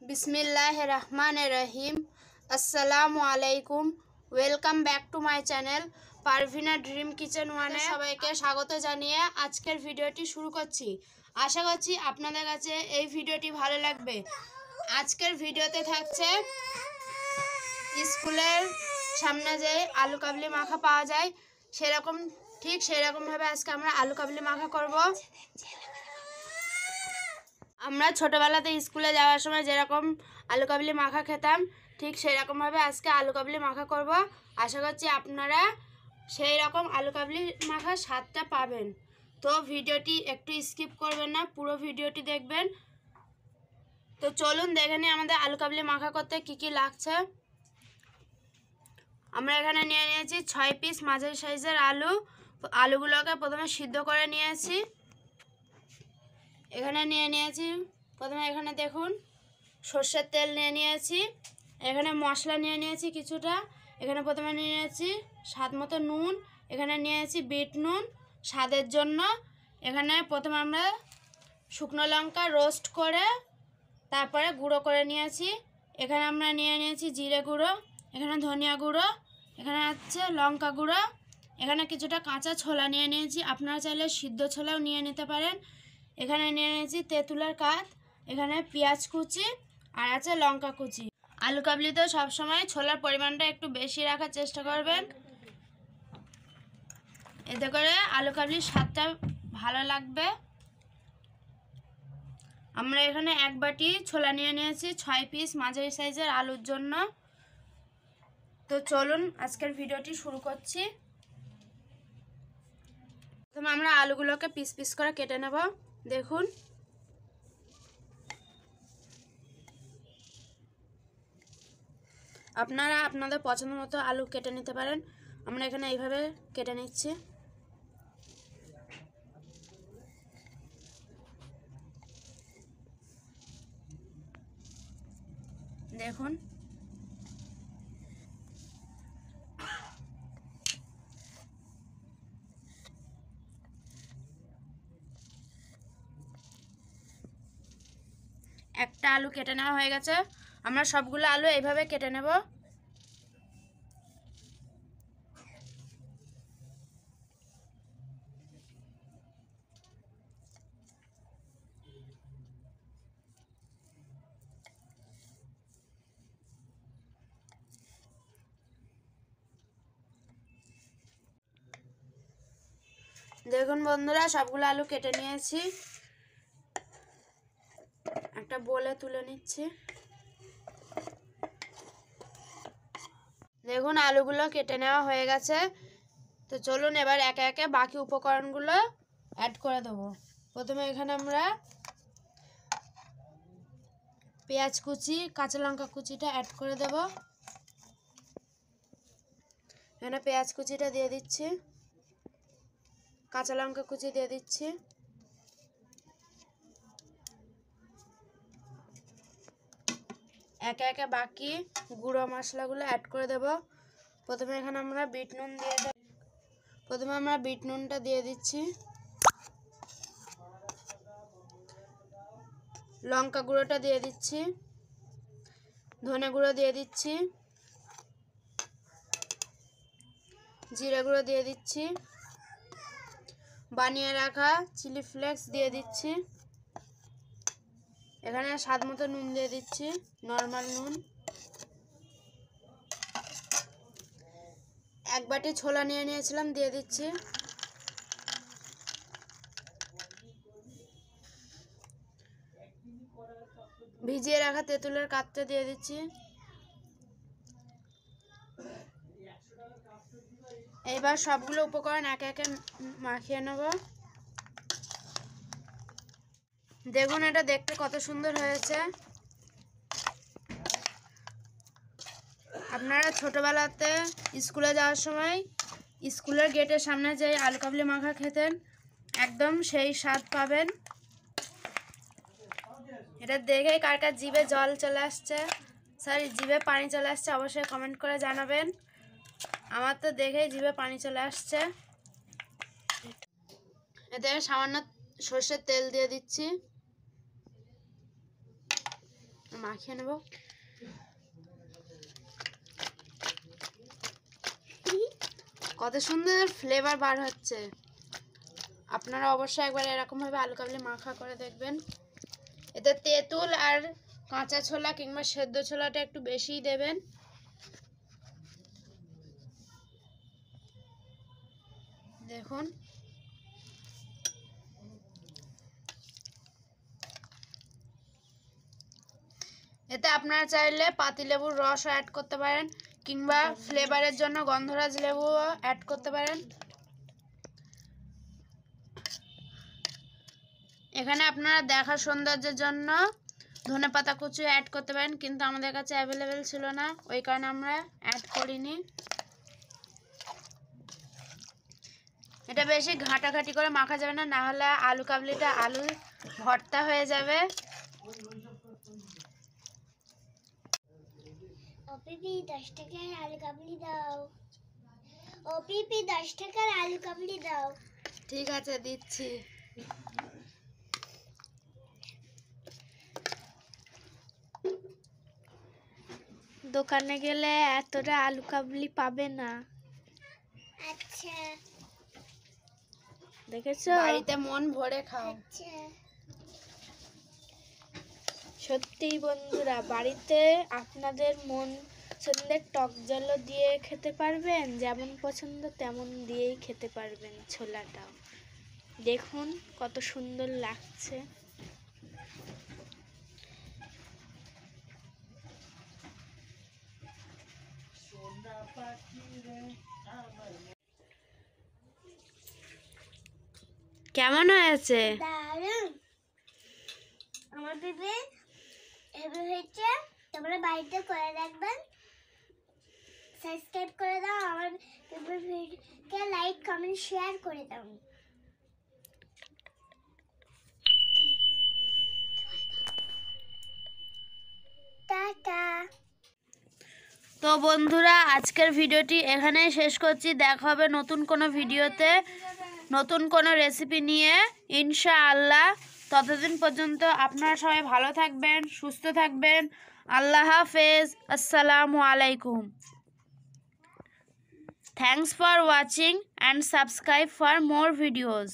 बिस्मिल्लाहिर रहमानिर रहीम। अस्सलामु आलैकुम। Welcome back to my channel Parvina dream kitchen ওয়ানে সবাইকে স্বাগত জানিয়ে আজকের ভিডিওটি শুরু করছি। আশা করছি আপনাদের কাছে এই ভিডিওটি ভালো লাগবে। আজকের ভিডিওতে থাকছে স্কুলের সামনে যে আলু কাবলি মাখা পাওয়া যায় সেরকমভাবে আজকে আমরা আলু কাবলি মাখা করব। আমরা ছোটোবেলাতে স্কুলে যাওয়ার সময় যেরকম আলু কাবলি মাখা খেতাম ঠিক সেই রকমভাবে আজকে আলু কাবলি মাখা করব। আশা করছি আপনারা সেই রকম আলু কাবলি মাখার স্বাদটা পাবেন। তো ভিডিওটি একটু স্কিপ করবেন না, পুরো ভিডিওটি দেখবেন। তো চলুন দেখে নিই আমাদের আলু কাবলি মাখা করতে কি কি লাগছে। আমরা এখানে নিয়ে নিয়েছি 6 পিস মাঝারি সাইজের আলু। আলুগুলোকে প্রথমে সিদ্ধ করে নিয়েছি। এখানে নিয়ে নিয়েছি প্রথমে, এখানে দেখুন সর্ষের তেল নিয়ে নিয়েছি। এখানে মশলা নিয়ে নিয়েছি কিছুটা। এখানে প্রথমে নিয়ে নিয়েছি স্বাদ মতো নুন। এখানে নিয়েছি বিট নুন স্বাদের জন্য। এখানে প্রথমে আমরা শুকনো লঙ্কা রোস্ট করে তারপরে গুঁড়ো করে নিয়েছি। এখানে আমরা নিয়ে নিয়েছি জিরে গুঁড়ো, এখানে ধনিয়া গুঁড়ো, এখানে আছে লঙ্কা গুঁড়ো। এখানে কিছুটা কাঁচা ছোলা নিয়ে নিয়েছি, আপনারা চাইলে সিদ্ধ ছোলাও নিয়ে নিতে পারেন। এখানে নিয়ে নিয়েছি তেঁতুলের কাঠ, এখানে পেঁয়াজ কুচি আর আছে লঙ্কা কুচি। আলু কাবলিতে সবসময় ছোলার পরিমাণটা একটু বেশি রাখার চেষ্টা করবেন, এতে করে আলু কাবলির স্বাদটা ভালো লাগবে। আমরা এখানে 1 বাটি ছোলা নিয়ে নিয়েছি 6 পিস মাঝারি সাইজের আলুর জন্য। তো চলুন আজকের ভিডিওটি শুরু করছি। প্রথমে আমরা আলুগুলোকে পিস পিস করে কেটে নেব। দেখুন আপনারা আপনাদের পছন্দ মতো আলু কেটে নিতে পারেন। আমরা এখানে এইভাবে কেটে নিচ্ছি। দেখুন একটা আলু কেটে নেওয়া হয়ে গেছে। আমরা সবগুলো আলু এইভাবে কেটে নেব। দেখুন বন্ধুরা, সবগুলো আলু কেটে নিয়েছি, একটা বোলে তুলে নিচ্ছি। দেখুন আলুগুলো কেটে নেওয়া হয়ে গেছে। তো চলুন এবার একে একে বাকি উপকরণগুলো অ্যাড করে দেবো। প্রথমে এখানে আমরা পেঁয়াজ কুচি, কাঁচা লঙ্কা কুচিটা অ্যাড করে দেব। এখানে পেঁয়াজ কুচিটা দিয়ে দিচ্ছি, কাঁচা লঙ্কা কুচি দিয়ে দিচ্ছি। একে একে বাকি গুঁড়ো মশলাগুলো অ্যাড করে দেব। প্রথমে এখানে আমরা বিট নুন দিয়ে দেব। প্রথমে আমরা বিট নুনটা দিয়ে দিচ্ছি, লঙ্কা গুঁড়োটা দিয়ে দিচ্ছি, ধনে গুঁড়ো দিয়ে দিচ্ছি, জিরে গুঁড়ো দিয়ে দিচ্ছি, বানিয়ে রাখা চিলি ফ্লেক্স দিয়ে দিচ্ছি। এখানে স্বাদ মতো নুন দিয়ে দিচ্ছি, নর্মাল নুন। 1 বাটি ছোলা নিয়ে নিয়েছিলাম, দিয়ে দিচ্ছি। ভিজিয়ে রাখা তেঁতুলের কাঠটা দিয়ে দিচ্ছি। এবার সবগুলো উপকরণ একে একে মাখিয়ে নেব। দেখুন এটা দেখতে কত সুন্দর হয়েছে। আপনারা ছোটোবেলাতে স্কুলে যাওয়ার সময় স্কুলের গেটের সামনে যে আলু কাবলি মাখা খেতেন, একদম সেই স্বাদ পাবেন। এটা দেখেই কার কার জিভে জল চলে আসছে, জিভে পানি চলে আসছে, অবশ্যই কমেন্ট করে জানাবেন। আমার তো দেখেই জিভে পানি চলে আসছে। এতে সামান্য সর্ষের তেল দিয়ে দিচ্ছি। মাখিয়ে নেব। কত সুন্দর ফ্লেভার বার হচ্ছে। আপনারা অবশ্যই একবার এরকমভাবে আলু কাবলি মাখা করে দেখবেন। এতে তেঁতুল আর কাঁচা ছোলা কিংবা সেদ্ধ ছোলাটা একটু বেশিই দেবেন। দেখুন এতে আপনারা চাইলে পাতিলেবুর রসও অ্যাড করতে পারেন কিংবা ফ্লেভারের জন্য গন্ধরাজ লেবুও অ্যাড করতে পারেন। এখানে আপনারা দেখার সৌন্দর্যের জন্য ধনেপাতা কুচি অ্যাড করতে পারেন, কিন্তু আমাদের কাছে অ্যাভেলেবেল ছিল না, ওই কারণে আমরা অ্যাড করিনি। এটা বেশি ঘাঁটাঘাঁটি করে মাখা যাবে না, না হলে আলু কাবলিটা আলু ভর্তা হয়ে যাবে। ও পিপি 10 টাকার আলু কাবলি দাও। ও পিপি 10 টাকার আলু কাবলি দাও। ঠিক আছে, দিচ্ছি। দোকানে গেলে এতটা আলু কাবলি পাবে না। আচ্ছা দেখেছো, বাড়িতে মন ভরে খাও। আচ্ছা সত্যি বন্ধুরা, বাড়িতে আপনাদের মন পছন্দের টক জলও দিয়ে খেতে পারবেন, যেমন পছন্দ তেমন দিয়েই খেতে পারবেন। ছোলাটাও দেখুন কত সুন্দর লাগছে। কেমন হয়েছে? দারুণ। আমার পিপি এবার হয়েছে, তোমরা বাড়িতে করে রাখবেন। সাবস্ক্রাইব করে দাও, আমার পিপির ভিডিওকে লাইক কমেন্ট শেয়ার করে দাও। টাটা। তো বন্ধুরা, আজকের ভিডিওটি এখানেই শেষ করছি। দেখা হবে নতুন কোনো ভিডিওতে, নতুন কোনো রেসিপি নিয়ে ইনশাআল্লাহ। ততদিন পর্যন্ত আপনারা সবাই ভালো থাকবেন, সুস্থ থাকবেন। আল্লাহ হাফেজ। আসসালামু আলাইকুম। Thanks for watching and subscribe for more videos.